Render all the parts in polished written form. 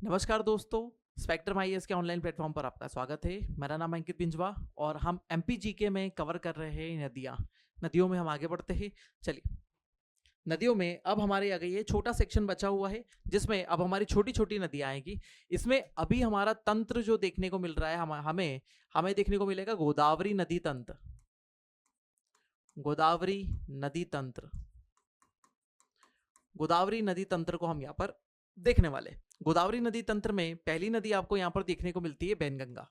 नमस्कार दोस्तों, spectrum IAS के ऑनलाइन प्लेटफॉर्म पर आपका स्वागत है। मेरा नाम अंकित पिंजवा और हम एमपीजीके में कवर कर रहे हैं नदियों में हम आगे बढ़ते हैं। चलिए, नदियों में अब हमारे आगे ये छोटा सेक्शन बचा हुआ है जिसमें अब हमारी छोटी छोटी नदियां आएंगी। इसमें अभी हमारा तंत्र जो देखने को मिल रहा है हमें हमें देखने को मिलेगा गोदावरी नदी तंत्र। गोदावरी नदी तंत्र, गोदावरी नदी तंत्र को हम यहाँ पर देखने वाले। गोदावरी नदी तंत्र में पहली नदी आपको यहाँ पर देखने को मिलती है बैनगंगा।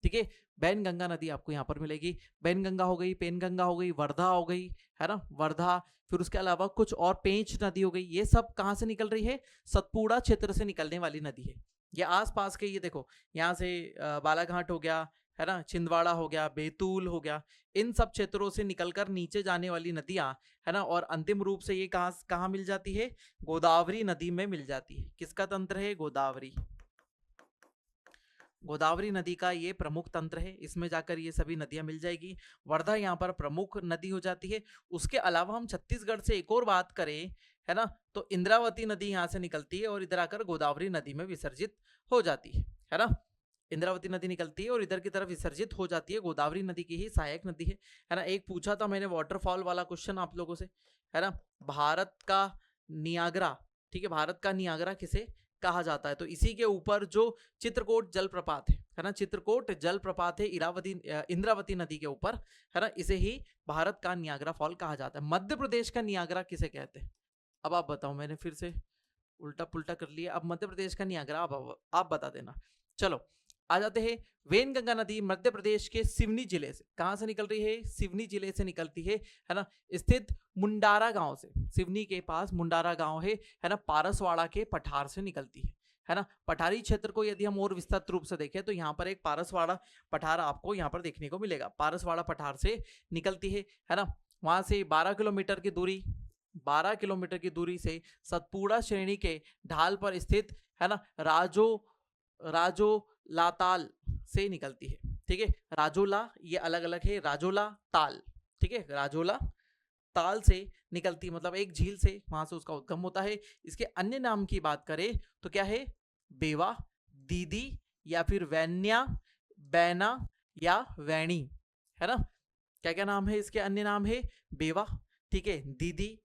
ठीक है, बैनगंगा नदी आपको यहाँ पर मिलेगी। बैनगंगा हो गई, पेनगंगा हो गई, वर्धा हो गई, है ना, वर्धा। फिर उसके अलावा कुछ और पेंच नदी हो गई। ये सब कहाँ से निकल रही है? सतपुड़ा क्षेत्र से निकलने वाली नदी है। ये आसपास के, ये देखो यहाँ से बालाघाट हो गया, है ना, छिंदवाड़ा हो गया, बैतूल हो गया, इन सब क्षेत्रों से निकलकर नीचे जाने वाली नदियां, है ना। और अंतिम रूप से ये कहाँ कहाँ मिल जाती है? गोदावरी नदी में मिल जाती है। किसका तंत्र है? गोदावरी। गोदावरी नदी का ये प्रमुख तंत्र है, इसमें जाकर ये सभी नदियां मिल जाएगी। वर्धा यहाँ पर प्रमुख नदी हो जाती है। उसके अलावा हम छत्तीसगढ़ से एक और बात करें, है ना, तो इंद्रावती नदी यहाँ से निकलती है और इधर आकर गोदावरी नदी में विसर्जित हो जाती है ना। इंद्रावती नदी निकलती है और इधर की तरफ विसर्जित हो जाती है। गोदावरी नदी की ही सहायक नदी है ना। एक पूछा था मैंने वाटरफॉल वाला क्वेश्चन आप लोगों से, है ना, भारत का नियाग्रा। ठीक है, भारत का नियाग्रा किसे कहा जाता है? तो इसी के ऊपर जो चित्रकोट जलप्रपात है ना, चित्रकोट जलप्रपात है इंद्रावती नदी के ऊपर, है ना, इसे ही भारत का नियाग्रा फॉल कहा जाता है। मध्य प्रदेश का नियाग्रा किसे कहते हैं? अब आप बताओ, मैंने फिर से उल्टा पुल्टा कर लिया। अब मध्य प्रदेश का नियाग्रा आप बता देना। चलो आ जाते हैं। वेनगंगा नदी मध्य प्रदेश के सिवनी जिले से कहां से निकल रही है? सिवनी जिले से निकलती है ना, स्थित मुंडारा गांव से। सिवनी के पास मुंडारा गांव है ना, पारसवाड़ा के पठार से निकलती है ना। पठारी क्षेत्र को यदि हम और विस्तृत रूप से देखें तो यहाँ पर एक पारसवाड़ा पठार आपको यहाँ पर देखने को मिलेगा। पारसवाड़ा पठार से निकलती है ना। वहां से 12 किलोमीटर की दूरी, 12 किलोमीटर की दूरी से सतपुड़ा श्रेणी के ढाल पर स्थित, है ना, राजो लाताल से निकलती है। ठीक है, राजोला ये अलग अलग है, राजोला ताल। ठीक है, राजोला ताल से निकलती, मतलब एक झील से वहां से उसका उद्गम होता है। इसके अन्य नाम की बात करें तो क्या है? बेवा, दीदी, या फिर वैन्या, बैना या वैणी, है ना। क्या क्या नाम है इसके? अन्य नाम है बेवा, ठीक है, दीदी,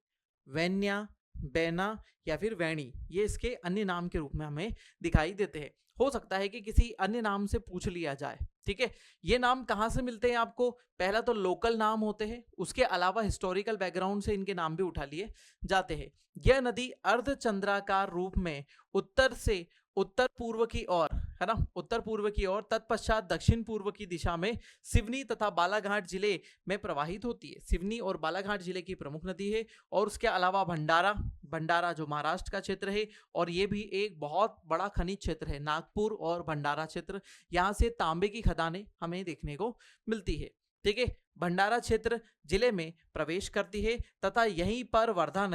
वैन्या, बैना या फिर वैणी। ये इसके अन्य नाम के रूप में हमें दिखाई देते हैं। हो सकता है कि किसी अन्य नाम से पूछ लिया जाए। ठीक है, ये नाम कहाँ से मिलते हैं आपको? पहला तो लोकल नाम होते हैं, उसके अलावा हिस्टोरिकल बैकग्राउंड से इनके नाम भी उठा लिए जाते हैं। यह नदी अर्धचंद्राकार रूप में उत्तर से उत्तर पूर्व की ओर, है ना, उत्तर पूर्व की ओर, तत्पश्चात दक्षिण पूर्व की दिशा में सिवनी तथा बालाघाट जिले में प्रवाहित होती है। सिवनी और बालाघाट जिले की प्रमुख नदी है। और उसके अलावा भंडारा जो महाराष्ट्र का क्षेत्र है, और ये भी एक बहुत बड़ा खनिज क्षेत्र है, नागपुर और भंडारा क्षेत्र। यहाँ से तांबे की खदानें हमें देखने को मिलती है। ठीक है, भंडारा क्षेत्र जिले में प्रवेश करती है तथा यहीं पर वर्धा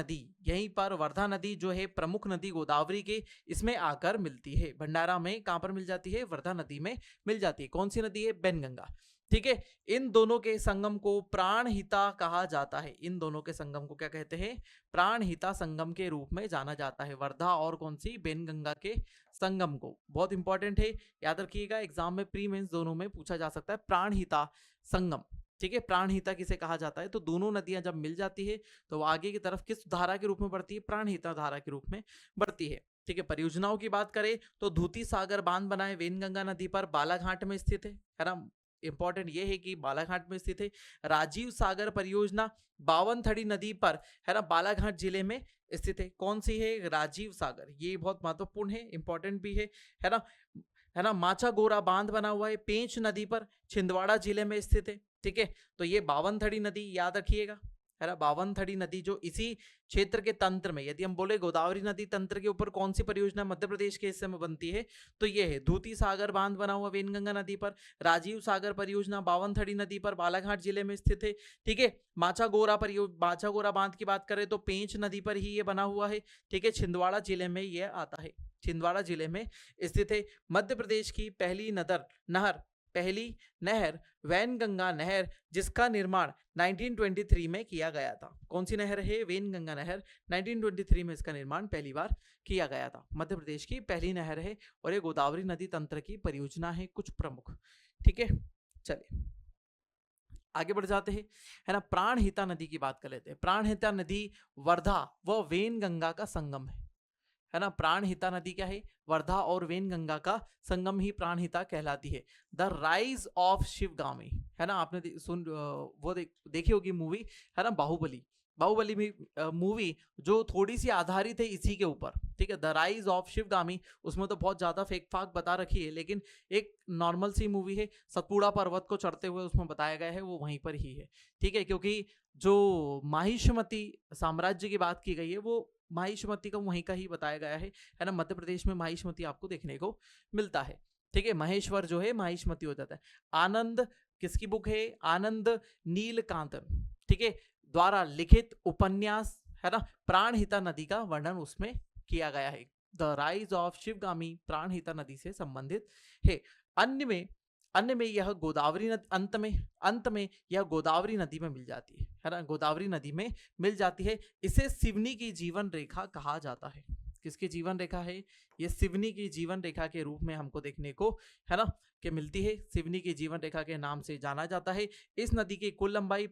नदी जो है प्रमुख नदी गोदावरी के, इसमें आकर मिलती है। भंडारा में कहां पर मिल जाती है? वर्धा नदी में मिल जाती है। कौन सी नदी है? बैनगंगा। ठीक है, इन दोनों के संगम को प्राणहिता कहा जाता है। इन दोनों के संगम को क्या कहते हैं? प्राणहिता संगम के रूप में जाना जाता है। वर्धा और कौन सी? बैनगंगा के संगम को। बहुत इंपॉर्टेंट है, याद रखिएगा, एग्जाम में प्री मेंस दोनों में पूछा जा सकता है प्राणहिता संगम। ठीक है, प्राणहिता किसे कहा जाता है? तो दोनों नदियां जब मिल जाती है तो वो आगे की तरफ किस धारा के रूप में बढ़ती है? प्राणहिता धारा के रूप में बढ़ती है। ठीक है, परियोजनाओं की बात करें तो धूती सागर बांध बनाए वेनगंगा नदी पर, बालाघाट में स्थित है ना। इंपॉर्टेंट ये है कि बालाघाट में स्थित है। राजीव सागर परियोजना बावनथड़ी नदी पर, है ना, बालाघाट जिले में स्थित है। कौन सी है? राजीव सागर। ये बहुत महत्वपूर्ण है, इंपॉर्टेंट भी है ना, है ना। माचा गोरा बांध बना हुआ है पेंच नदी पर, छिंदवाड़ा जिले में स्थित है। ठीक है, तो ये बावनथड़ी नदी याद रखिएगा, है ना। बावनथड़ी नदी जो इसी क्षेत्र के तंत्र में, यदि हम बोले गोदावरी नदी तंत्र के ऊपर कौन सी परियोजना मध्य प्रदेश के हिस्से में बनती है, तो ये है धूती सागर बांध बना हुआ वेनगंगा नदी पर, राजीव सागर परियोजना बावनथड़ी नदी पर, बालाघाट जिले में स्थित है। ठीक है, माचा गोरा बांध की बात करें तो पेंच नदी पर ही ये बना हुआ है। ठीक है, छिंदवाड़ा जिले में ये आता है, छिंदवाड़ा जिले में स्थित है। मध्य प्रदेश की पहली नहर पहली नहर वैनगंगा नहर, जिसका निर्माण 1923 में किया गया था। कौन सी नहर है? वैनगंगा नहर। 1923 में इसका निर्माण पहली बार किया गया था। मध्य प्रदेश की पहली नहर है और ये गोदावरी नदी तंत्र की परियोजना है। कुछ प्रमुख, ठीक है। चलिए आगे बढ़ जाते हैं, है ना। प्राणहिता नदी की बात कर लेते हैं। प्राणहिता नदी वर्धा व वैनगंगा का संगम है ना। प्राणहिता नदी क्या है? वर्धा और वैनगंगा का संगम ही प्राणहिता कहलाती है। द राइज ऑफ शिवगामी, है ना। आपने देखी होगी मूवी, है ना, बाहुबली। बाहुबली में मूवी जो थोड़ी सी आधारित है इसी के ऊपर, ठीक है, द राइज ऑफ शिवगामी। उसमें तो बहुत ज्यादा फेक फाक बता रखी है, लेकिन एक नॉर्मल सी मूवी है। सतपुड़ा पर्वत को चढ़ते हुए उसमें बताया गया है, वो वहीं पर ही है, ठीक है। क्योंकि जो माहिष्मती साम्राज्य की बात की गई है, वो माहिष्मती का वहीं का ही बताया गया है ना। मध्य प्रदेश में माहिष्मती आपको देखने को मिलता है, ठीक है। महेश्वर जो है माहिष्मती हो जाता है। आनंद किसकी बुक है? आनंद नीलकांतन, ठीक है, द्वारा लिखित उपन्यास, है ना। प्राणहिता नदी का वर्णन उसमें किया गया है। The rise of Sivagami Pranhita नदी से संबंधित है। अन्य में यह गोदावरी नदी, अंत में यह गोदावरी नदी में मिल जाती है ना। गोदावरी नदी में मिल जाती है। इसे सिवनी की जीवन रेखा कहा जाता है। किसकी जीवन रेखा है? ये सिवनी की जीवन रेखा के रूप में हमको देखने को, है ना, कि मिलती है। सिवनी की जीवन रेखा के नाम से जाना जाता है। इस नदी की कुल लंबाई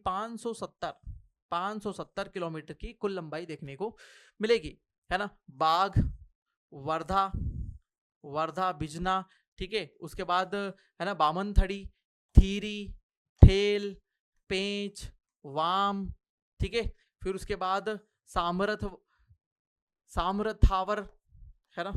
570 किलोमीटर की कुल लंबाई देखने को मिलेगी, है ना। बाघ, वर्धा बिजना, ठीक है। उसके बाद, है ना, बामनथड़ी, थीरी, ठेल, पेंच, वाम, ठीक है। फिर उसके बाद सामरथावर, है ना।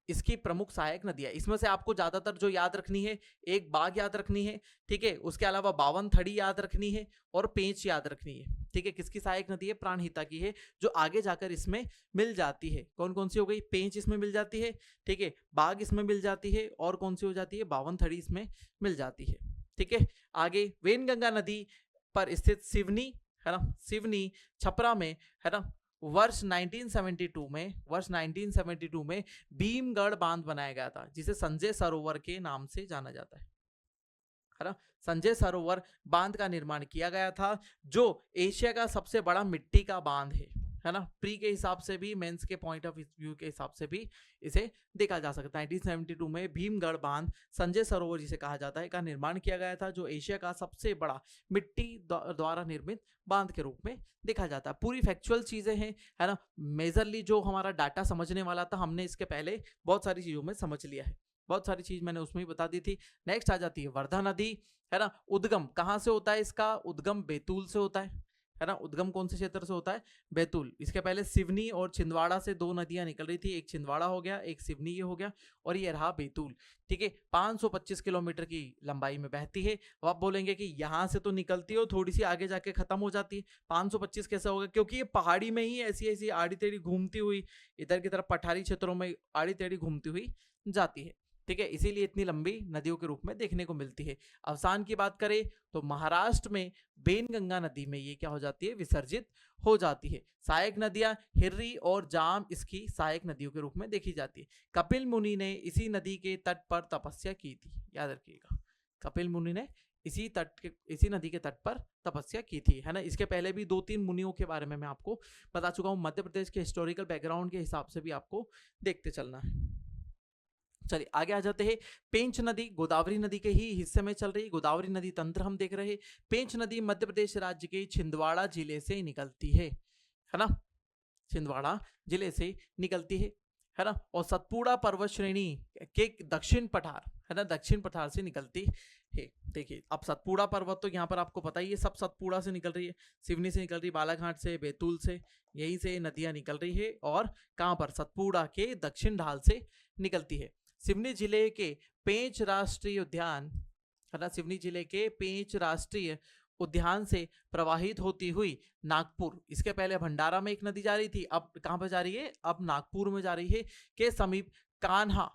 इसकी प्रमुख सहायक नदियां, इसमें से आपको ज्यादातर जो याद रखनी है, एक बाघ याद रखनी है, ठीक है। उसके अलावा बावनथड़ी याद रखनी है और पेंच याद रखनी है, ठीक है। किसकी सहायक नदी है? प्राणहिता की है, जो आगे जाकर इसमें मिल जाती है। कौन कौन सी हो गई? पेंच इसमें मिल जाती है, ठीक है। बाघ इसमें मिल जाती है, और कौन सी हो जाती है? बावनथड़ी इसमें मिल जाती है, ठीक है। आगे वैनगंगा नदी पर स्थित सिवनी, है ना, सिवनी छपरा में, है ना, वर्ष 1972 में भीमगढ़ बांध बनाया गया था, जिसे संजय सरोवर के नाम से जाना जाता है ना। संजय सरोवर बांध का निर्माण किया गया था, जो एशिया का सबसे बड़ा मिट्टी का बांध है ना। प्री के हिसाब से भी, मेंस के पॉइंट ऑफ व्यू के हिसाब से भी इसे देखा जा सकता है। 1972 में भीमगढ़ बांध, संजय सरोवर जिसे कहा जाता है, का निर्माण किया गया था, जो एशिया का सबसे बड़ा मिट्टी द्वारा निर्मित बांध के रूप में देखा जाता है। पूरी फैक्चुअल चीजें हैं, है ना। मेजरली जो हमारा डाटा समझने वाला था, हमने इसके पहले बहुत सारी चीजों में समझ लिया है। बहुत सारी चीज मैंने उसमें ही बता दी थी। नेक्स्ट आ जाती है वर्धा नदी, है ना। उद्गम कहाँ से होता है इसका? उद्गम बैतूल से होता है ना। उद्गम कौन से क्षेत्र से होता है? बैतूल। इसके पहले सिवनी और छिंदवाड़ा से दो नदियां निकल रही थी, एक छिंदवाड़ा हो गया, एक सिवनी ये हो गया, और ये रहा बैतूल, ठीक है। 525 किलोमीटर की लंबाई में बहती है। अब आप बोलेंगे कि यहां से तो निकलती है और थोड़ी सी आगे जाके खत्म हो जाती है, 525 कैसे होगा? क्योंकि ये पहाड़ी में ही ऐसी ऐसी आड़ी टेढ़ी घूमती हुई इधर की तरफ पठारी क्षेत्रों में आड़ी टेढ़ी घूमती हुई जाती है, ठीक है। इसीलिए इतनी लंबी नदियों के रूप में देखने को मिलती है। अवसान की बात करें तो महाराष्ट्र में बेनगंगा नदी में ये क्या हो जाती है? विसर्जित हो जाती है। सहायक नदियां हिर्री और जाम इसकी सहायक नदियों के रूप में देखी जाती है। कपिल मुनि ने इसी नदी के तट पर तपस्या की थी, याद रखिएगा। कपिल मुनि ने इसी नदी के तट पर तपस्या की थी, है ना। इसके पहले भी 2-3 मुनियों के बारे में मैं आपको बता चुका हूं। मध्य प्रदेश के हिस्टोरिकल बैकग्राउंड के हिसाब से भी आपको देखते चलना है। चलिए आगे आ जाते हैं। पेंच नदी गोदावरी नदी के ही हिस्से में चल रही गोदावरी नदी तंत्र हम देख रहे हैं। पेंच नदी मध्य प्रदेश राज्य के छिंदवाड़ा जिले से निकलती है ना। छिंदवाड़ा जिले से निकलती है ना। और सतपुड़ा पर्वत श्रेणी के दक्षिण पठार, है ना, दक्षिण पठार से निकलती है। देखिए अब सतपुड़ा पर्वत तो यहाँ पर आपको पता ही है, सब सतपुड़ा से निकल रही है, सिवनी से निकल रही, बालाघाट से, बैतूल से, यहीं से नदियां निकल रही है। और कहाँ पर? सतपुड़ा के दक्षिण ढाल से निकलती है। सिवनी जिले के पेंच राष्ट्रीय उद्यान, है ना, सिवनी जिले के पेंच राष्ट्रीय उद्यान से प्रवाहित होती हुई नागपुर, इसके पहले भंडारा में एक नदी जा रही थी, अब कहां पर जा रही है? अब नागपुर में जा रही है, के समीप कान्हा,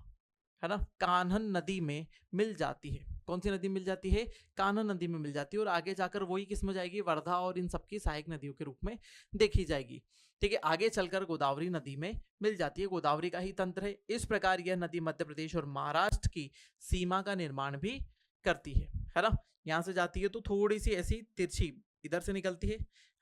है ना, कान्हन नदी में मिल जाती है। कौन सी नदी मिल जाती है? कान्हन नदी में मिल जाती है। और आगे जाकर वही किस में जाएगी? वर्धा और इन सबकी सहायक नदियों के रूप में देखी जाएगी, ठीक है। आगे चलकर गोदावरी नदी में मिल जाती है, गोदावरी का ही तंत्र है। इस प्रकार यह नदी मध्य प्रदेश और महाराष्ट्र की सीमा का निर्माण भी करती है ना। यहाँ से जाती है तो थोड़ी सी ऐसी तिरछी इधर से निकलती है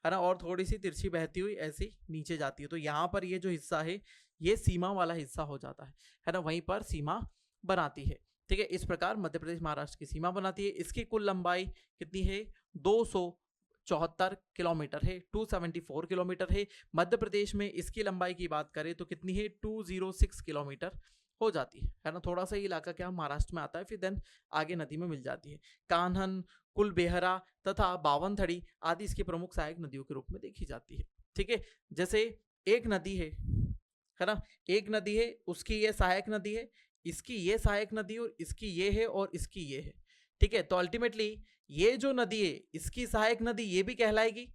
ना, और थोड़ी सी तिरछी बहती हुई ऐसी नीचे जाती है। तो यहाँ पर ये जो हिस्सा है ये सीमा वाला हिस्सा हो जाता है ना, वहीं पर सीमा बनाती है। ठीक है, इस प्रकार मध्य प्रदेश महाराष्ट्र की सीमा बनाती है। इसकी कुल लंबाई कितनी है? 274 किलोमीटर है, 274 किलोमीटर है। मध्य प्रदेश में इसकी लंबाई की बात करें तो कितनी है? 206 किलोमीटर हो जाती है ना। थोड़ा सा ये इलाका क्या महाराष्ट्र में आता है, फिर देन आगे नदी में मिल जाती है। कान्हन, कुलबेहरा तथा बावनथड़ी आदि इसकी प्रमुख सहायक नदियों के रूप में देखी जाती है। ठीक है, जैसे एक नदी है ना, एक नदी है, उसकी ये सहायक नदी है, इसकी ये सहायक नदी और इसकी ये है और इसकी ये है। ठीक है, तो अल्टीमेटली ये जो नदी है इसकी सहायक नदी ये भी कहलाएगी,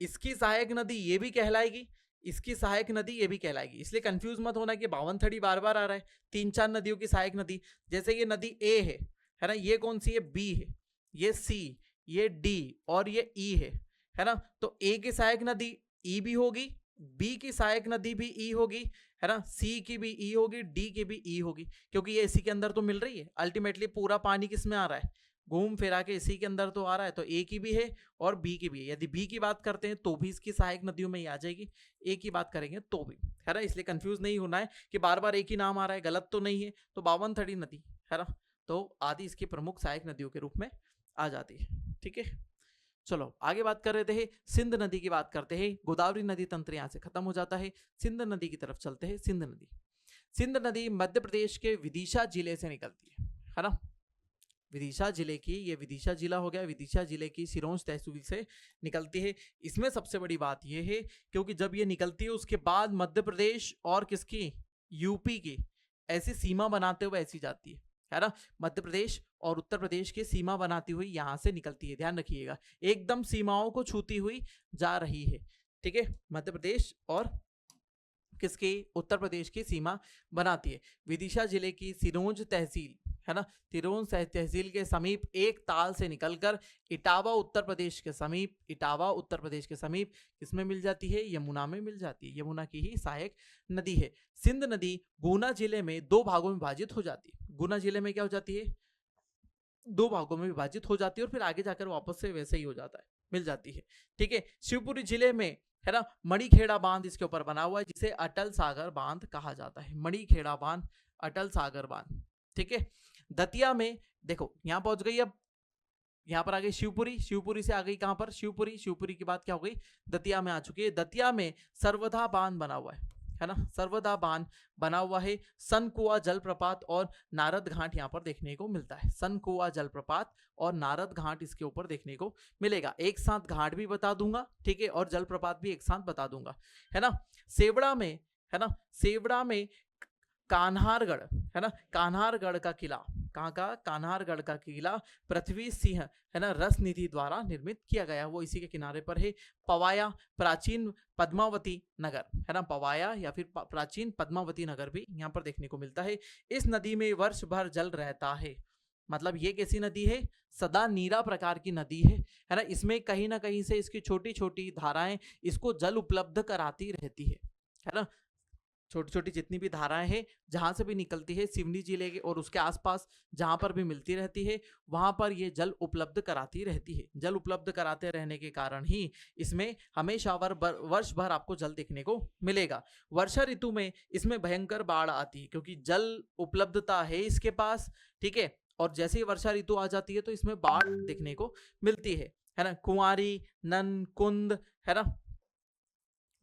इसकी सहायक नदी ये भी कहलाएगी, इसकी सहायक नदी ये भी कहलाएगी। इसलिए कंफ्यूज मत होना कि बावनथड़ी बार बार आ रहा है, 3-4 नदियों की सहायक नदी। जैसे ये नदी ए है ना, ये कौन सी है? बी है, ये सी, ये डी और ये ई है ना। तो ए की सहायक नदी ई भी होगी, बी की सहायक नदी भी ई होगी, है ना, सी की भी ई होगी, डी की भी ई होगी, क्योंकि ये इसी के अंदर तो मिल रही है। अल्टीमेटली पूरा पानी किस में आ रहा है? घूम फिरा के इसी के अंदर तो आ रहा है। तो ए की भी है और बी की भी है। यदि बी की बात करते हैं तो भी इसकी सहायक नदियों में ही आ जाएगी, ए की बात करेंगे तो भी, है ना। इसलिए कंफ्यूज नहीं होना है कि बार बार एक ही नाम आ रहा है, गलत तो नहीं है। तो बावनथड़ी नदी है ना, तो आदि इसकी प्रमुख सहायक नदियों के रूप में आ जाती है। ठीक है, चलो आगे बात कर रहे थे, सिंध नदी की बात करते हैं। गोदावरी नदी तंत्र यहाँ से खत्म हो जाता है, सिंध नदी की तरफ चलते हैं। सिंध नदी, सिंध नदी मध्य प्रदेश के विदिशा जिले से निकलती है ना। विदिशा जिले की, ये विदिशा जिला हो गया, विदिशा जिले की सिरोंज तहसील से निकलती है। इसमें सबसे बड़ी बात यह है क्योंकि जब ये निकलती है उसके बाद मध्य प्रदेश और किसकी? यूपी की ऐसी सीमा बनाते हुए ऐसी जाती है ना। मध्य प्रदेश और उत्तर प्रदेश की सीमा बनाती हुई यहां से निकलती है, ध्यान रखिएगा, एकदम सीमाओं को छूती हुई जा रही है। ठीक है, मध्य प्रदेश और किसकी? उत्तर प्रदेश की सीमा बनाती है। विदिशा जिले की सिरोंज तहसील है ना, सिरोंज तहसील के समीप एक ताल से निकलकर इटावा उत्तर प्रदेश के समीप, इटावा उत्तर प्रदेश के समीप किसमें मिल जाती है? यमुना में मिल जाती है। यमुना की ही सहायक नदी है। सिंध नदी गुना जिले में 2 भागों में विभाजित हो जाती है। गुना जिले में क्या हो जाती है? 2 भागों में विभाजित हो जाती है और फिर आगे जाकर वापस से वैसे ही हो जाता है, मिल जाती है। ठीक है, शिवपुरी जिले में है ना मणिखेड़ा बांध इसके ऊपर बना हुआ है, जिसे अटल सागर बांध कहा जाता है। मणिखेड़ा बांध, अटल सागर बांध। ठीक है, दतिया में देखो यहां पहुंच गई, अब यहां पर आ गई शिवपुरी, शिवपुरी से आ गई कहां पर? शिवपुरी, शिवपुरी की बात क्या हो गई? दतिया में आ चुकी है। दतिया में सर्वधा बांध बना हुआ है ना, सर्वधा बांध बना हुआ है। सनकुआ जलप्रपात और नारद घाट यहां पर देखने को मिलता है। सनकुआ जलप्रपात और नारद घाट इसके ऊपर देखने को मिलेगा। एक साथ घाट भी बता दूंगा, ठीक है, और जलप्रपात भी एक साथ बता दूंगा, है ना। सेवड़ा में है ना, सेवड़ा में कान्हारगढ़ है ना, कान्हारगढ़ का किला, कहाँ का? कान्हारगढ़ का किला पृथ्वी सिंह है ना रस निधि द्वारा निर्मित किया गया, वो इसी के किनारे पर है। पवाया प्राचीन पद्मावती नगर है ना, पवाया या फिर प्राचीन पद्मावती नगर भी यहाँ पर देखने को मिलता है। इस नदी में वर्ष भर जल रहता है, मतलब ये कैसी नदी है? सदा नीरा प्रकार की नदी है ना। इसमें कहीं ना कहीं से इसकी छोटी छोटी धाराएं इसको जल उपलब्ध कराती रहती है ना। छोटी छोटी जितनी भी धाराएं हैं जहां से भी निकलती है सिवनी जिले के और उसके आसपास जहां पर भी मिलती रहती है वहां पर ये जल उपलब्ध कराती रहती है। जल उपलब्ध कराते रहने के कारण ही इसमें हमेशा वर्ष भर आपको जल देखने को मिलेगा। वर्षा ऋतु में इसमें भयंकर बाढ़ आती है क्योंकि जल उपलब्धता है इसके पास, ठीक है, और जैसे ही वर्षा ऋतु आ जाती है तो इसमें बाढ़ देखने को मिलती है ना। कुंवारी, नन, कुंद है ना,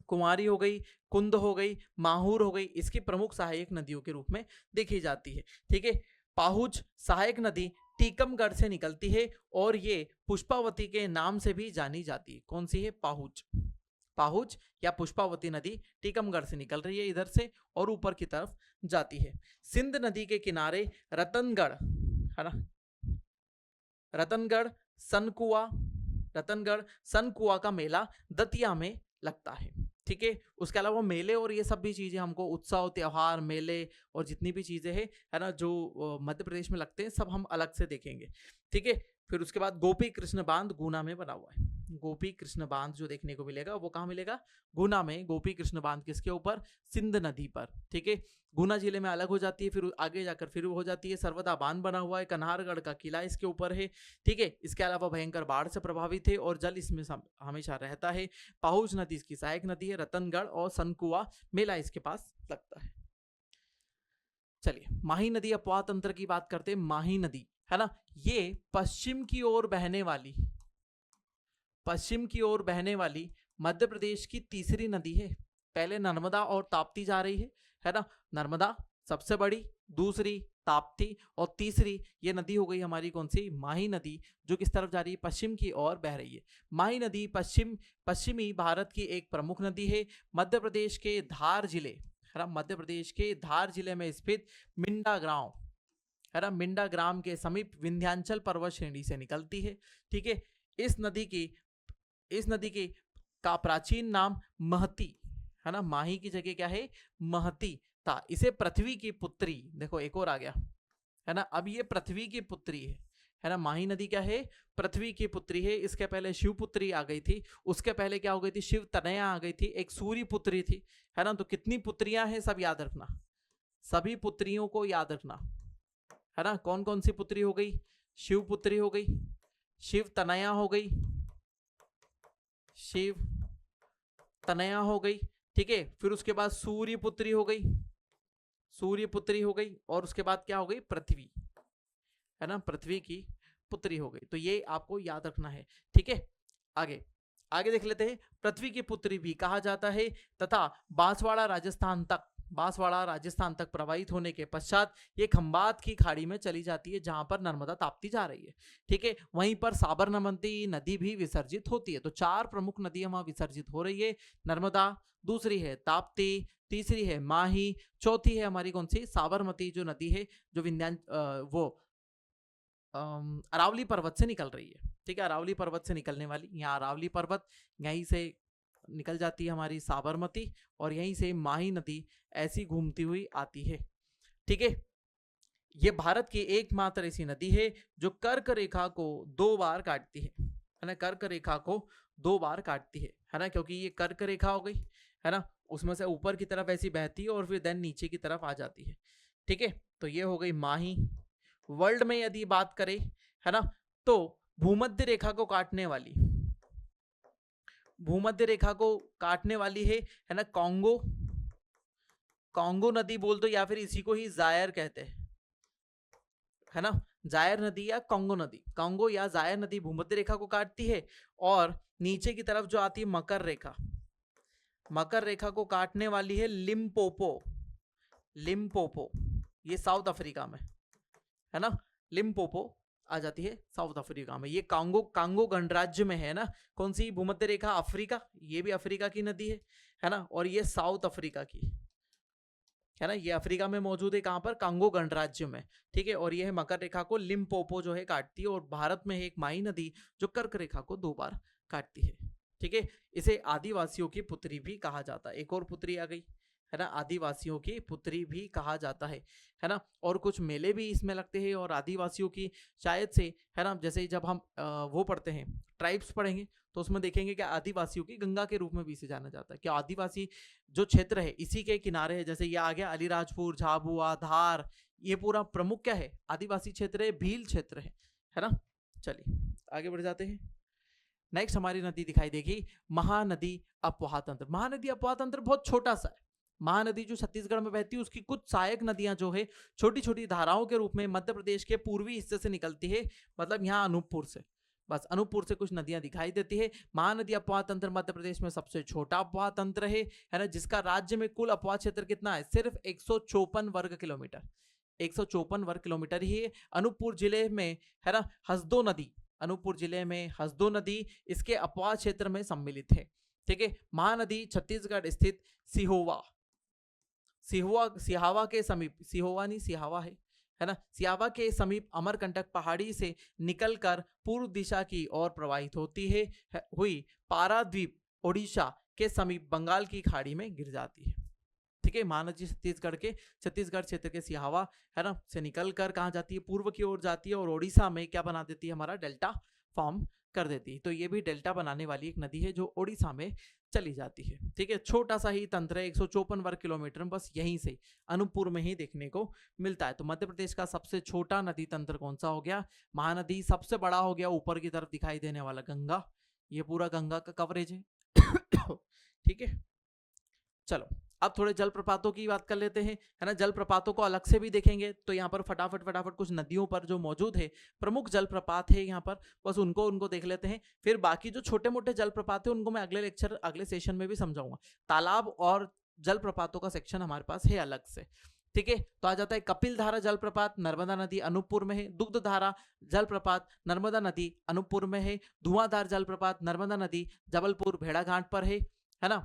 कुंवारी हो गई, कुंद हो गई, माहूर हो गई, इसकी प्रमुख सहायक नदियों के रूप में देखी जाती है। ठीक है, पाहुज सहायक नदी टीकमगढ़ से निकलती है और ये पुष्पावती के नाम से भी जानी जाती है। कौन सी है? पाहुज। पाहुज या पुष्पावती नदी टीकमगढ़ से निकल रही है इधर से और ऊपर की तरफ जाती है। सिंध नदी के किनारे रतनगढ़ है ना, रतनगढ़ सनकुआ, रतनगढ़ सनकुआ का मेला दतिया में लगता है। ठीक है, उसके अलावा मेले और ये सब भी चीजें हमको उत्सव, त्योहार, मेले और जितनी भी चीजें हैं है ना जो मध्य प्रदेश में लगते हैं सब हम अलग से देखेंगे। ठीक है, फिर उसके बाद गोपी कृष्ण बांध गुना में बना हुआ है। गोपी कृष्ण बांध जो देखने को मिलेगा वो कहाँ मिलेगा? गुना में। गोपी कृष्ण बांध किसके ऊपर? सिंध नदी पर। ठीक है, गुना जिले में अलग हो जाती है, फिर आगे जाकर फिर हो जाती है। सर्वदा बांध बना हुआ है, कन्हारगढ़ का किला इसके ऊपर है। ठीक है, इसके अलावा भयंकर बाढ़ से प्रभावित है और जल इसमें हमेशा रहता है। पाहुज नदी इसकी सहायक नदी है। रतनगढ़ और सनकुआ मेला इसके पास लगता है। चलिए, माही नदी अपवाह तंत्र की बात करते हैं। माही नदी है ना, ये पश्चिम की ओर बहने वाली मध्य प्रदेश की तीसरी नदी है। पहले नर्मदा और ताप्ती जा रही है ना। नर्मदा सबसे बड़ी, दूसरी ताप्ती और तीसरी ये नदी हो गई हमारी कौन सी? माही नदी, जो किस तरफ जा रही है? पश्चिम की ओर बह रही है। माही नदी पश्चिमी भारत की एक प्रमुख नदी है। मध्य प्रदेश के धार जिले है ना, मध्य प्रदेश के धार जिले में स्थित मिंडा ग्राम है ना, मिंडा ग्राम के समीप विंध्याचल पर्वत श्रेणी से निकलती है। ठीक है, इस नदी की का प्राचीन नाम महती है ना। माही की जगह क्या है? महती था। इसे पृथ्वी की पुत्री, देखो एक और आ गया है ना, अब ये पृथ्वी की पुत्री है ना। माही नदी क्या है? पृथ्वी की पुत्री है। इसके पहले शिवपुत्री आ गई थी, उसके पहले क्या हो गई थी? शिव तनया आ गई थी, एक सूर्य पुत्री थी है ना। तो कितनी पुत्रियां हैं सब याद रखना, सभी पुत्रियों को याद रखना है ना। कौन कौन सी पुत्री हो गई? शिव पुत्री हो गई, शिव तनया हो गई, शिव तनया हो गई। ठीक है, फिर उसके बाद सूर्य पुत्री हो गई, और उसके बाद क्या हो गई? पृथ्वी है ना, पृथ्वी की पुत्री हो गई। तो ये आपको याद रखना है। ठीक है, आगे देख लेते हैं। पृथ्वी की पुत्री भी कहा जाता है तथा बांसवाड़ा राजस्थान तक प्रवाहित होने के पश्चात ये खंबात की खाड़ी में चली जाती है, जहां पर नर्मदा ताप्ती जा रही है। ठीक है, वहीं पर साबरमती नदी भी विसर्जित होती है। तो 4 प्रमुख नदियां वहां विसर्जित हो रही है। नर्मदा, दूसरी है ताप्ती, तीसरी है माही, चौथी है हमारी कौन सी? साबरमती जो नदी है, जो अरावली पर्वत से निकल रही है। ठीक है, अरावली पर्वत से निकलने वाली, यहाँ अरावली पर्वत, यहीं से निकल जाती है हमारी साबरमती, और यहीं से माही नदी ऐसी घूमती हुई आती है। ठीक है, ये भारत की एकमात्र ऐसी नदी है जो कर्क रेखा को 2 बार काटती है ना। कर्क रेखा को 2 बार काटती है ना, क्योंकि ये कर्क रेखा हो गई है ना, उसमें से ऊपर की तरफ ऐसी बहती है और फिर देन नीचे की तरफ आ जाती है। ठीक है, तो ये हो गई माही। वर्ल्ड में यदि बात करें है ना, तो भूमध्य रेखा को काटने वाली है ना कांगो नदी बोल दो, या फिर इसी को ही जायर कहते हैं है ना। जायर नदी या कांगो नदी, कांगो या जायर नदी भूमध्य रेखा को काटती है। और नीचे की तरफ जो आती है मकर रेखा को काटने वाली है लिम्पोपो, ये साउथ अफ्रीका में है ना। लिम्पोपो आ जाती है साउथ अफ्रीका में। ये कांगो गणराज्य में है ना। कौन सी भूमध्य रेखा? अफ्रीका, ये भी अफ्रीका की नदी है ना। और ये साउथ अफ्रीका की है ना, ये अफ्रीका में मौजूद है। कहां पर? कांगो गणराज्य में। ठीक है, और ये है मकर रेखा को लिम्पोपो जो है काटती है। और भारत में है एक माही नदी जो कर्क रेखा को 2 बार काटती है। ठीक है, इसे आदिवासियों की पुत्री भी कहा जाता है। एक और पुत्री आ गई है ना, आदिवासियों की पुत्री भी कहा जाता है ना। और कुछ मेले भी इसमें लगते हैं, और आदिवासियों की शायद से है ना, जैसे जब हम वो पढ़ते हैं, ट्राइब्स पढ़ेंगे, तो उसमें देखेंगे कि आदिवासियों की गंगा के रूप में भी इसे जाना जाता है। क्या आदिवासी जो क्षेत्र है इसी के किनारे है, जैसे ये आ गया अलीराजपुर, झाबुआ, धार, ये पूरा प्रमुख क्या है? आदिवासी क्षेत्र है, भील क्षेत्र है ना। चलिए आगे बढ़ जाते हैं। नेक्स्ट हमारी नदी दिखाई देगी महानदी अपवाह तंत्र। महानदी अपवाह तंत्र बहुत छोटा सा है। महानदी जो छत्तीसगढ़ में बहती है, उसकी कुछ सहायक नदियां जो है छोटी छोटी धाराओं के रूप में मध्य प्रदेश के पूर्वी हिस्से से निकलती है। मतलब यहाँ अनूपपुर से, बस अनूपपुर से कुछ नदियां दिखाई देती है। महानदी अपवाह तंत्र मध्य प्रदेश में सबसे छोटा अपवाह तंत्र है ना, जिसका राज्य में कुल अपवाह क्षेत्र कितना है? सिर्फ 154 वर्ग किलोमीटर, 154 वर्ग किलोमीटर ही है। अनूपपुर जिले में है ना हसदो नदी इसके अपवाह क्षेत्र में सम्मिलित है। ठीक है, महानदी छत्तीसगढ़ स्थित सिहावा के समीप, है ना, सिहावा के समीप अमरकंटक पहाड़ी से निकलकर पूर्व दिशा की ओर प्रवाहित होती है हुई पाराद्वीप ओडिशा के समीप बंगाल की खाड़ी में गिर जाती है। ठीक है। महानदी छत्तीसगढ़ क्षेत्र के सिहावा, है ना, से निकल कर कहाँ जाती है, पूर्व की ओर जाती है और ओडिशा में क्या बना देती है, हमारा डेल्टा फॉर्म कर देती है। तो ये भी डेल्टा बनाने वाली एक नदी है जो ओडिशा में चली जाती है। ठीक है, छोटा सा ही तंत्र है, 154 वर्ग किलोमीटर में, बस यहीं से अनूपपुर में ही देखने को मिलता है। तो मध्य प्रदेश का सबसे छोटा नदी तंत्र कौन सा हो गया, महानदी। सबसे बड़ा हो गया ऊपर की तरफ दिखाई देने वाला गंगा, ये पूरा गंगा का कवरेज है। ठीक है, चलो अब थोड़े जलप्रपातों की बात कर लेते हैं, है ना। जलप्रपातों को अलग से भी देखेंगे तो यहाँ पर फटाफट कुछ नदियों पर जो मौजूद है प्रमुख जलप्रपात है यहाँ पर, बस उनको देख लेते हैं। फिर बाकी जो छोटे मोटे जलप्रपात है उनको मैं अगले लेक्चर, अगले सेशन में भी समझाऊंगा। तालाब और जलप्रपातों का सेक्शन हमारे पास है अलग से। ठीक है, तो आ जाता है कपिल धारा जलप्रपात, नर्मदा नदी अनूपपुर में है। दुग्ध धारा जलप्रपात, नर्मदा नदी अनूपपुर में है। धुआंधार जलप्रपात, नर्मदा नदी जबलपुर भेड़ाघाट पर है ना,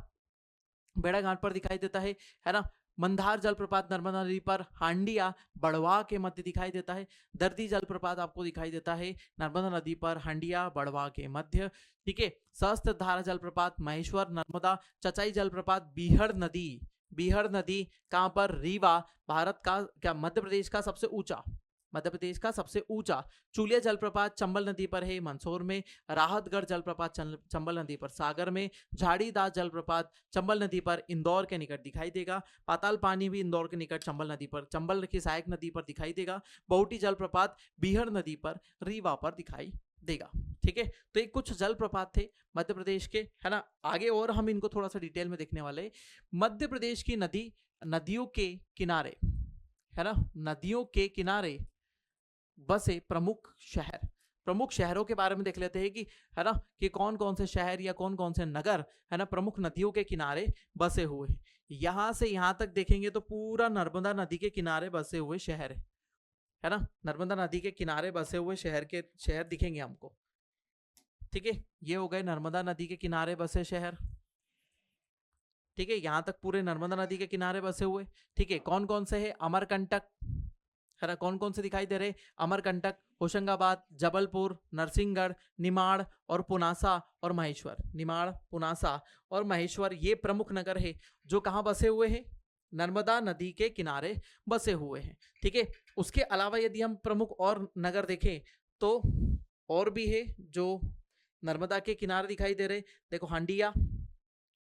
भेड़ाघाट पर दिखाई देता है ना। मंदार जलप्रपात नर्मदा नदी पर हांडिया बड़वा के मध्य दिखाई देता है। दर्दी जलप्रपात आपको दिखाई देता है नर्मदा नदी पर हांडिया बड़वा के मध्य। ठीक है, सहस्त्र धारा जलप्रपात महेश्वर नर्मदा। चचाई जलप्रपात बीहड़ नदी कहां पर, रीवा। भारत का क्या, मध्य प्रदेश का सबसे ऊंचा चूलिया जलप्रपात चंबल नदी पर है, मंदसौर में। राहतगढ़ जलप्रपात चंबल नदी पर सागर में। झाड़ीदास जलप्रपात चंबल नदी पर इंदौर के निकट दिखाई देगा। पाताल पानी भी इंदौर के निकट चंबल नदी पर, चंबल की सहायक नदी पर दिखाई देगा। बहुटी जलप्रपात बीहड़ नदी पर, रीवा पर दिखाई देगा। ठीक है, तो ये कुछ जलप्रपात थे मध्य प्रदेश के, है ना। आगे और हम इनको थोड़ा सा डिटेल में देखने वाले। मध्य प्रदेश की नदियों के किनारे, है ना, नदियों के किनारे बसे प्रमुख शहरों के बारे में देख लेते हैं कि, है ना, कि कौन कौन से शहर या कौन कौन से नगर, है ना, प्रमुख नदियों के किनारे बसे हुए हैं। यहां से यहां तक देखेंगे तो पूरा नर्मदा नदी के किनारे बसे हुए शहर है ना। नर्मदा नदी के किनारे बसे हुए शहर दिखेंगे हमको। ठीक है, ये हो गए नर्मदा नदी के किनारे बसे शहर। ठीक है, यहां तक पूरे नर्मदा नदी के किनारे बसे हुए। ठीक है, कौन कौन से है, अमरकंटक, है ना, कौन कौन से दिखाई दे रहे, अमरकंटक, होशंगाबाद, जबलपुर, नरसिंहगढ़, निमाड़ और पुनासा और महेश्वर। निमाड़, पुनासा और महेश्वर ये प्रमुख नगर है जो कहाँ बसे हुए हैं, नर्मदा नदी के किनारे बसे हुए हैं। ठीक है, उसके अलावा यदि हम प्रमुख और नगर देखें तो और भी है जो नर्मदा के किनारे दिखाई दे रहे। देखो हांडिया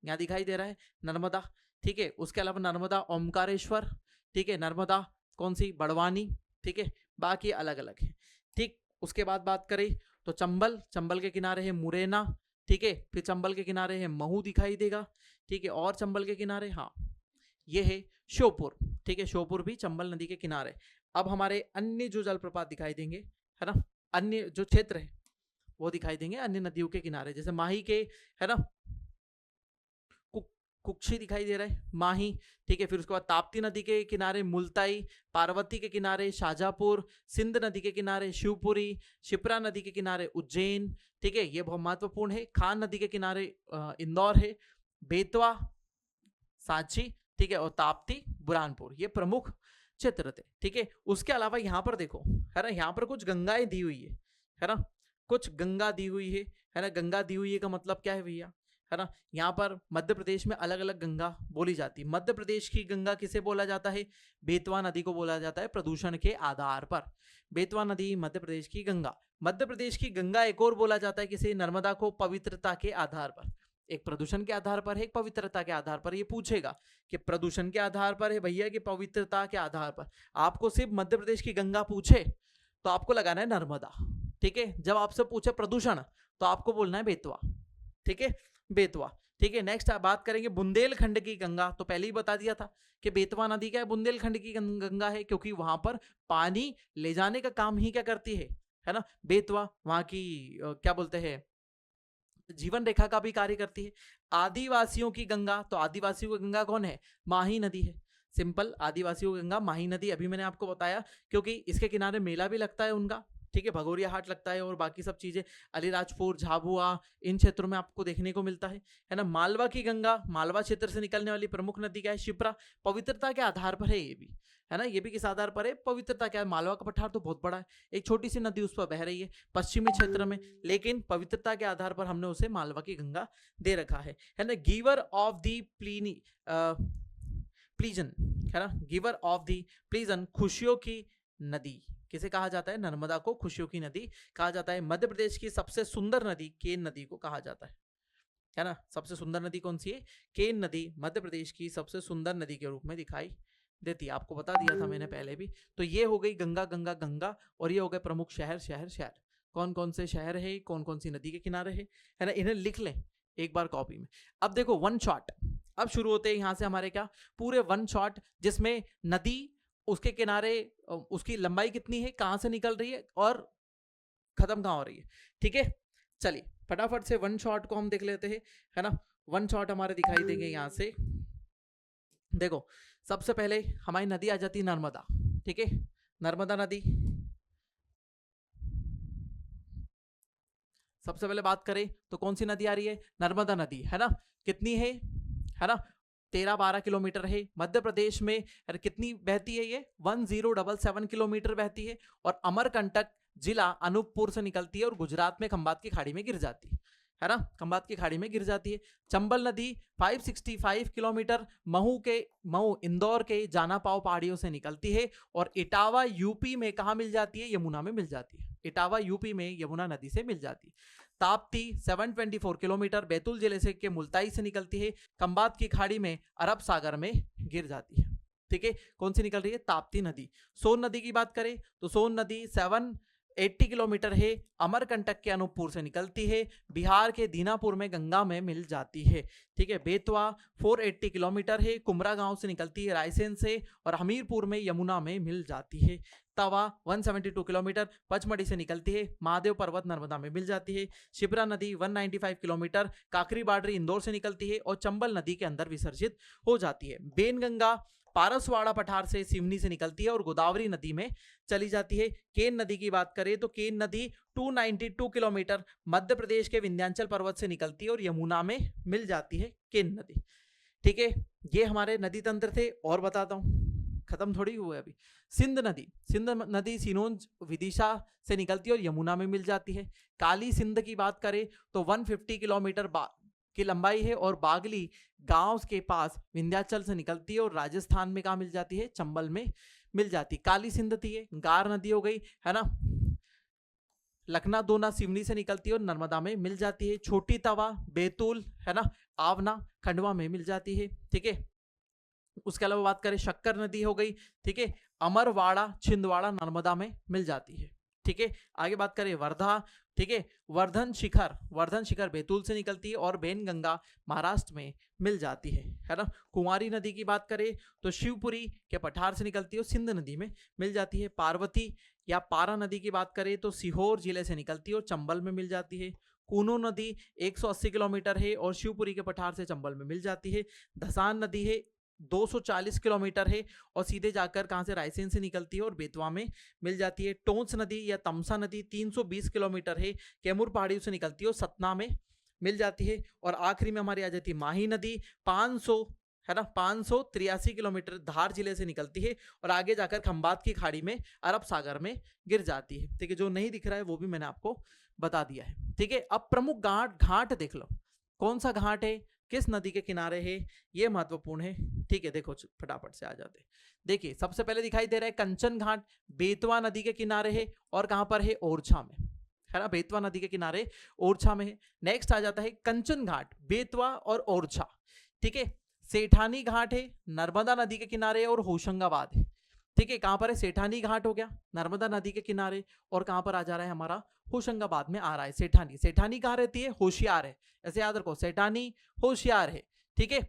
यहाँ दिखाई दे रहा है, नर्मदा। ठीक है, उसके अलावा नर्मदा ओमकारेश्वर, ठीक है, नर्मदा कौन सी, बड़वानी। ठीक है, बाकी अलग अलग है। ठीक, उसके बाद बात करें तो चंबल के किनारे है मुरैना। ठीक है, फिर चंबल के किनारे है महू दिखाई देगा। ठीक है, और चंबल के किनारे, हाँ, ये है श्योपुर। ठीक है, श्योपुर भी चंबल नदी के किनारे। अब हमारे अन्य जो जलप्रपात दिखाई देंगे, है ना, अन्य जो क्षेत्र है वो दिखाई देंगे अन्य नदियों के किनारे, जैसे माही के, है ना, कुक्षी दिखाई दे रहा है, माही। ठीक है, फिर उसके बाद ताप्ती नदी के किनारे मुल्ताई, पार्वती के किनारे शाजापुर, सिंध नदी के किनारे शिवपुरी, शिप्रा नदी के किनारे उज्जैन। ठीक है, ये बहुत महत्वपूर्ण है। खान नदी के किनारे इंदौर है, बेतवा सांची, ठीक है, और ताप्ती बुरहानपुर, ये प्रमुख क्षेत्र थे। ठीक है, उसके अलावा यहाँ पर देखो, है ना, यहाँ पर कुछ गंगाएं दी हुई है ना, कुछ गंगा दी हुई है ना। गंगा दी हुई है का मतलब क्या है भैया, है ना, यहाँ पर मध्य प्रदेश में अलग अलग गंगा बोली जाती है। मध्य प्रदेश की गंगा किसे बोला जाता है, बेतवा नदी को बोला जाता है प्रदूषण के आधार पर। बेतवा नदी मध्य प्रदेश की गंगा। मध्य प्रदेश की गंगा एक और बोला जाता है किसे, नर्मदा को, पवित्रता के आधार पर। एक प्रदूषण के आधार पर है, एक पवित्रता के आधार पर। ये पूछेगा कि प्रदूषण के आधार पर है भैया कि पवित्रता के आधार पर। आपको सिर्फ मध्य प्रदेश की गंगा पूछे तो आपको लगाना है नर्मदा। ठीक है, जब आपसे पूछे प्रदूषण तो आपको बोलना है बेतवा। ठीक है, बेतवा। ठीक है, नेक्स्ट बात करेंगे बुंदेलखंड की गंगा। तो पहले ही बता दिया था कि बेतवा नदी क्या है, बुंदेलखंड की गंगा है, क्योंकि वहां पर पानी ले जाने का काम ही क्या करती है ना, बेतवा वहां की क्या बोलते हैं, जीवन रेखा का भी कार्य करती है। आदिवासियों की गंगा, तो आदिवासियों की गंगा कौन है, माही नदी है। सिंपल, आदिवासियों की गंगा माही नदी, अभी मैंने आपको बताया, क्योंकि इसके किनारे मेला भी लगता है उनका। ठीक है, भगोरिया हाट लगता है और बाकी सब चीजें अलीराजपुर, झाबुआ, इन क्षेत्रों में आपको देखने को मिलता है ना। मालवा की गंगा, मालवा क्षेत्र से निकलने वाली प्रमुख नदी क्या है, शिप्रा। पवित्रता के आधार पर है ये भी, है ना, ये भी किस आधार पर है, पवित्रता क्या है। मालवा का पठार तो बहुत बड़ा है, एक छोटी सी नदी उस पर बह रही है पश्चिमी क्षेत्र में, लेकिन पवित्रता के आधार पर हमने उसे मालवा की गंगा दे रखा है ना। गिवर ऑफ दी प्लीजन, है ना, गिवर ऑफ द प्लीजन, खुशियों की नदी किसे कहा जाता है? नर्मदा को खुशियों की नदी कहा जाता है। मध्य प्रदेश की सबसे सुंदर नदी केन नदी को कहा जाता है ना। सबसे सुंदर नदी कौन सी है? केन नदी मध्य प्रदेश की सबसे सुंदर नदी के रूप में दिखाई देती है। आपको बता दिया था मैंने पहले भी। तो ये हो गई गंगा गंगा गंगा, और ये हो गए प्रमुख शहर शहर शहर। कौन कौन से शहर है, कौन कौन सी नदी के किनारे है ना, इन्हें लिख लें एक बार कॉपी में। अब देखो वन शॉट, अब शुरू होते हैं यहाँ से हमारे क्या, पूरे वन शॉट, जिसमें नदी, उसके किनारे, उसकी लंबाई कितनी है, कहां से निकल रही है और खत्म कहां हो रही है। ठीक है, चलिए फटाफट से वन शॉट को हम देख लेते हैं, है ना। वन शॉट हमारे दिखाई देंगे यहां से। देखो सबसे पहले हमारी नदी आ जाती है नर्मदा। ठीक है, नर्मदा नदी सबसे पहले बात करें तो कौन सी नदी आ रही है? नर्मदा नदी, है ना। कितनी है ना, 13-12 किलोमीटर है। मध्य प्रदेश में कितनी बहती है ये? 1077 किलोमीटर बहती है, और अमरकंटक जिला अनूपपुर से निकलती है और गुजरात में खंबात की खाड़ी में गिर जाती है ना, खंबात की खाड़ी में गिर जाती है। चंबल नदी 565 किलोमीटर महू इंदौर के जानापाव पहाड़ियों से निकलती है, और इटावा यूपी में कहा मिल जाती है? यमुना में मिल जाती है। इटावा यूपी में यमुना नदी से मिल जाती है। ताप्ती 724 किलोमीटर बैतूल जिले से के मुल्ताई से निकलती है, खंबात की खाड़ी में अरब सागर में गिर जाती है। ठीक है, कौन सी निकल रही है? ताप्ती नदी। सोन नदी की बात करें तो सोन नदी 780 किलोमीटर है, अमरकंटक के अनूपपुर से निकलती है, बिहार के दीनापुर में गंगा में मिल जाती है। ठीक है, बेतवा 480 किलोमीटर है, कुमरा गांव से निकलती है रायसेन से, और हमीरपुर में यमुना में मिल जाती है। तवा 172 किलोमीटर पचमढ़ी से निकलती है, महादेव पर्वत नर्मदा में मिल जाती है। शिप्रा नदी 195 किलोमीटर काकरी बाडरी इंदौर से निकलती है, और चंबल नदी के अंदर विसर्जित हो जाती है। बेनगंगा पारसवाड़ा पठार से सिवनी से निकलती है और गोदावरी नदी में चली जाती है। केन नदी की बात करें तो केन नदी 292 किलोमीटर मध्य प्रदेश के विंध्याचल पर्वत से निकलती है और यमुना में मिल जाती है केन नदी। ठीक है, ये हमारे नदी तंत्र थे। और बताता हूँ, खत्म थोड़ी हुए अभी। सिंध नदी सिनोंज विदिशा से निकलती है और यमुना में मिल जाती है। काली सिंध की बात करें तो 150 किलोमीटर की लंबाई है, और बागली गांव के पास विंध्याचल से निकलती है और राजस्थान में कहा मिल जाती है? चंबल में मिल जाती है। काली सिंध थी है। गार नदी हो गई, है ना, लखना दोना सिवनी से निकलती है और नर्मदा में मिल जाती है। छोटी तवा बैतूल, है ना, आवना खंडवा में मिल जाती है। ठीक है, उसके अलावा बात करें शक्कर नदी हो गई। ठीक है, अमरवाड़ा छिंदवाड़ा नर्मदा में मिल जाती है। ठीक है, आगे बात करें वर्धा। ठीक है, वर्धन शिखर बैतूल से निकलती है और बेनगंगा महाराष्ट्र में मिल जाती है ना। कुंवारी नदी की बात करें तो शिवपुरी के पठार से निकलती है और सिंध नदी में मिल जाती है। पार्वती या पारा नदी की बात करें तो सीहोर जिले से निकलती है और चंबल में मिल जाती है। कूनो नदी 180 किलोमीटर है और शिवपुरी के पठार से चंबल में मिल जाती है। धसान नदी है 240 किलोमीटर है और सीधे जाकर कहां से? रायसेन से निकलती है और बेतवा में मिल जाती है। टोंस नदी या तमसा नदी 320 किलोमीटर है, कैमूर पहाड़ियों से निकलती है और सतना में मिल जाती है। और आखिरी में हमारी आ जाती है माही नदी 583 किलोमीटर धार जिले से निकलती है और आगे जाकर खंबात की खाड़ी में अरब सागर में गिर जाती है। ठीक है, जो नहीं दिख रहा है वो भी मैंने आपको बता दिया है। ठीक है, अब प्रमुख घाट देख लो, कौन सा घाट है, किस नदी के किनारे है, ये महत्वपूर्ण है। ठीक है, देखो फटाफट से आ जाते। देखिए सबसे पहले दिखाई दे रहा है कंचन घाट, बेतवा नदी के किनारे है और कहां पर है? ओरछा में, है ना, बेतवा नदी के किनारे ओरछा में है। नेक्स्ट आ जाता है कंचन घाट, बेतवा और ओरछा। ठीक है, सेठानी घाट है नर्मदा नदी के किनारे और होशंगाबाद है। ठीक है, कहां पर है? सेठानी घाट हो गया नर्मदा नदी के किनारे, और कहां पर आ जा रहा है हमारा? होशंगाबाद में आ रहा है सेठानी। सेठानी कहां रहती है? होशियार है, ऐसे याद रखो, सेठानी होशियार है। ठीक है,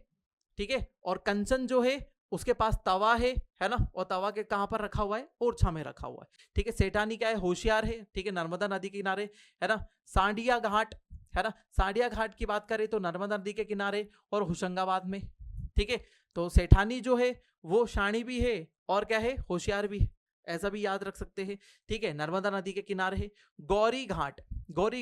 ठीक है, और कंचन जो है उसके पास तवा है ना, और तवा के कहां पर रखा हुआ है? ओरछा में रखा हुआ है। ठीक है, सेठानी क्या है? होशियार है। ठीक है, नर्मदा नदी के किनारे, है ना। सांडिया घाट, है ना, सांडिया घाट की बात करें तो नर्मदा नदी के किनारे और होशंगाबाद में। ठीक है, तो सेठानी जो है वो शाणी भी है और क्या है? होशियार भी है, ऐसा भी याद रख सकते हैं। ठीक है, नर्मदा नदी के किनारे है। गौरी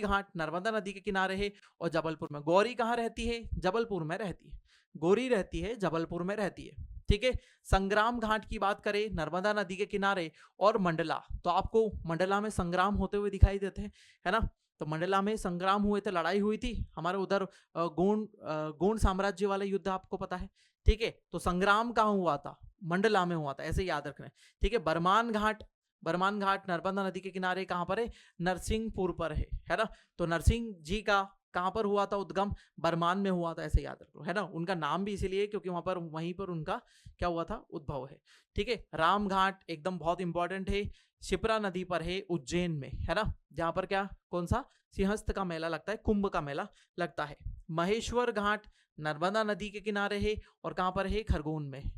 घाट नर्मदा नदी के किनारे है और जबलपुर में। गौरी कहाँ रहती है? जबलपुर में रहती है। गौरी रहती है जबलपुर में रहती है। ठीक है, संग्राम घाट की बात करें नर्मदा नदी के किनारे और मंडला, तो आपको मंडला में संग्राम होते हुए दिखाई देते हैं, है ना। तो मंडला में संग्राम हुए थे, लड़ाई हुई थी हमारे उधर गोंड साम्राज्य वाला युद्ध आपको पता है। ठीक है, तो संग्राम कहाँ हुआ था, मंडला में हुआ था, ऐसे याद रखना है। ठीक है, बरमान घाट, बरमान घाट नर्मदा नदी के किनारे कहाँ पर है, नरसिंहपुर पर है ना। तो नरसिंह जी का कहाँ पर हुआ था उद्गम, बरमान में हुआ था, ऐसे याद रखो, है ना। उनका नाम भी इसीलिए क्योंकि वहां पर, वहीं पर उनका क्या हुआ था, उद्भव है। ठीक है, राम घाट एकदम बहुत इंपॉर्टेंट है, शिप्रा नदी पर है, उज्जैन में, है ना, जहां पर क्या, कौन सा, सिंहस्थ का मेला लगता है, कुंभ का मेला लगता है। महेश्वर घाट नर्मदा नदी के किनारे है, और कहां पर है, खरगोन में।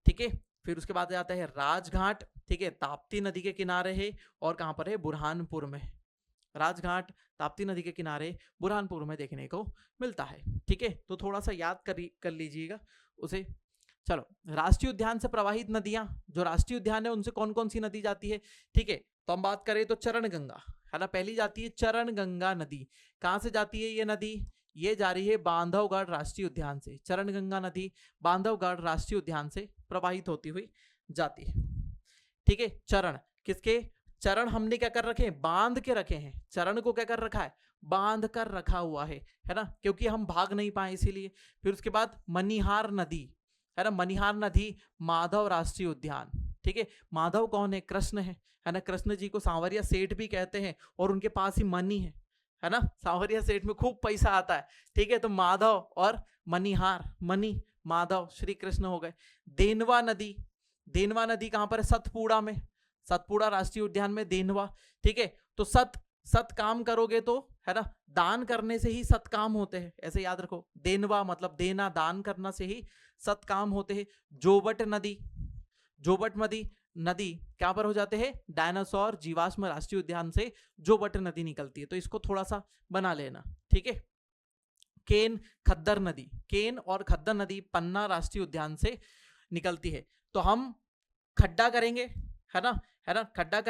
ठीक है, फिर उसके बाद आता है राजघाट, ठीक है, ताप्ती नदी के किनारे है, और कहां पर है, बुरहानपुर में। राजघाट ताप्ती नदी के किनारे बुरहानपुर में देखने को मिलता है। ठीक है, तो थोड़ा सा याद कर लीजिएगा उसे। चलो, राष्ट्रीय उद्यान से प्रवाहित नदियां, जो राष्ट्रीय उद्यान है उनसे कौन कौन सी नदी जाती है। ठीक है, तो हम बात करें तो चरण गंगा, है ना, पहली जाती है चरण गंगा नदी। कहां से जाती है ये नदी, ये जा रही है बांधवगढ़ राष्ट्रीय उद्यान से। चरण गंगा नदी बांधवगढ़ राष्ट्रीय उद्यान से प्रवाहित होती हुई जाती है। ठीक है, चरण किसके, चरण हमने क्या कर रखे हैं, बांध के रखे हैं, चरण को क्या कर रखा है, बांध कर रखा हुआ है ना, क्योंकि हम भाग नहीं पाए इसीलिए। फिर उसके बाद मनिहार नदी, है ना, मनिहार नदी माधव राष्ट्रीय उद्यान। ठीक है, माधव कौन है, कृष्ण है ना, कृष्ण जी को सांवरिया सेठ भी कहते हैं, और उनके पास ही मनी है ना, सांवरिया सेठ में खूब पैसा आता है। ठीक है, तो माधव और मनिहार, मनी माधव श्री कृष्ण हो गए। देनवा नदी, देनवा नदी कहां पर है, सतपुड़ा में, सतपुड़ा राष्ट्रीय उद्यान में देनवा। ठीक है, तो सत काम करोगे तो, है ना, दान करने से ही सत काम होते हैं, ऐसे याद रखो। देनवा मतलब देना, दान करना से ही सत काम होते हैं। जोबट नदी, जोबट नदी क्या पर हो जाते हैं, डायनासोर जीवाश्म राष्ट्रीय उद्यान से जोबट नदी निकलती है, तो इसको थोड़ा सा बना लेना। ठीक है, केन खद्दर नदी, केन और खद्दर नदी पन्ना राष्ट्रीय उद्यान से निकलती है। तो हम खड्डा करेंगे, है ना, खड्डा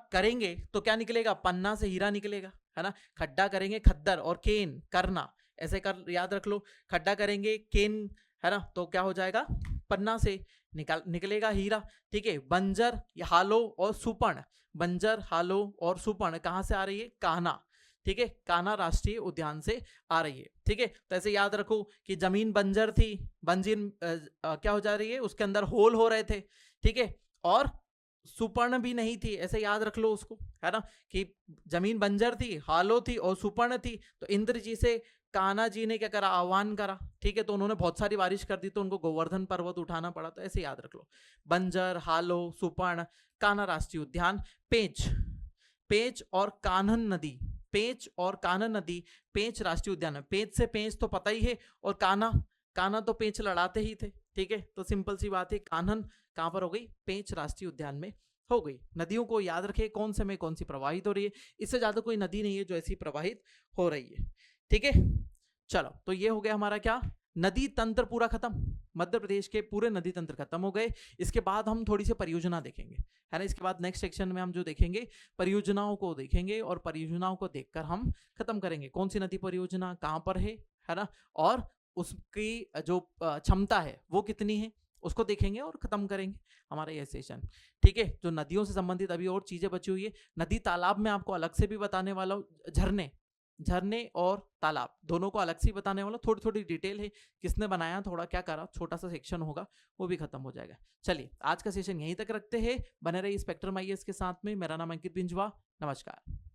करेंगे तो क्या निकलेगा, पन्ना से हीरा निकलेगा, है ना। खड्डा करेंगे, खद्दर और केन करना, ऐसे कर याद रख लो। खड्डा करेंगे केन, है ना, तो क्या हो जाएगा, पन्ना से निकलेगा हीरा। ठीक है, बंजर हालो और सुपर्ण, बंजर हालो और सुपर्ण कहां से आ रही है, कान्हा। ठीक है, कान्हा राष्ट्रीय उद्यान से आ रही है। ठीक है, तो ऐसे याद रखो कि जमीन बंजर थी, बंजीर क्या हो जा रही है, उसके अंदर होल हो रहे थे। ठीक है, और सुपर्ण भी नहीं थी, ऐसे याद रख लो उसको, है ना, कि जमीन बंजर थी, हालो थी और सुपर्ण थी। तो इंद्र जी से कान्हा जी ने क्या करा, आह्वान करा। ठीक है, तो उन्होंने बहुत सारी बारिश कर दी, तो उनको गोवर्धन पर्वत उठाना पड़ा। तो ऐसे याद रख लो, बंजर, हालो, सुपर्ण, कान्हा राष्ट्रीय उद्यान। पेंच, पेंच और कान्हन नदी, पेंच और कान्हन नदी पेंच राष्ट्रीय उद्यान है। पेंच से पेंच तो पता ही है, और कान्हा तो पेंच लड़ाते ही थे। ठीक है, तो सिंपल सी बात है, कान्हन कहां पर हो गई, पेंच राष्ट्रीय उद्यान में हो गई। नदियों को याद रखें, कौन से में कौन सी प्रवाहित हो रही है, इससे ज्यादा कोई नदी नहीं है जो ऐसी प्रवाहित हो रही है। ठीक है, चलो, तो ये हो गया हमारा क्या, नदी तंत्र पूरा खत्म, मध्य प्रदेश के पूरे नदी तंत्र खत्म हो गए। इसके बाद हम थोड़ी सी परियोजना देखेंगे, है ना। इसके बाद नेक्स्ट सेक्शन में हम जो देखेंगे, परियोजनाओं को देखेंगे, और परियोजनाओं को देखकर हम खत्म करेंगे, कौन सी नदी परियोजना कहां पर है ना, और उसकी जो क्षमता है वो कितनी है, उसको देखेंगे और खत्म करेंगे हमारा यह सेशन। ठीक है, जो नदियों से संबंधित अभी और चीजें बची हुई है, नदी तालाब में आपको अलग से भी बताने वाला हूँ, झरने और तालाब दोनों को अलग से बताने वाला, थोड़ी थोड़ी डिटेल है, किसने बनाया, थोड़ा क्या करा, छोटा सा सेक्शन होगा, वो भी खत्म हो जाएगा। चलिए, आज का सेशन यहीं तक रखते हैं, बने रहिए स्पेक्ट्रम आईएएस के साथ में। मेरा नाम अंकित बिंजवा, नमस्कार।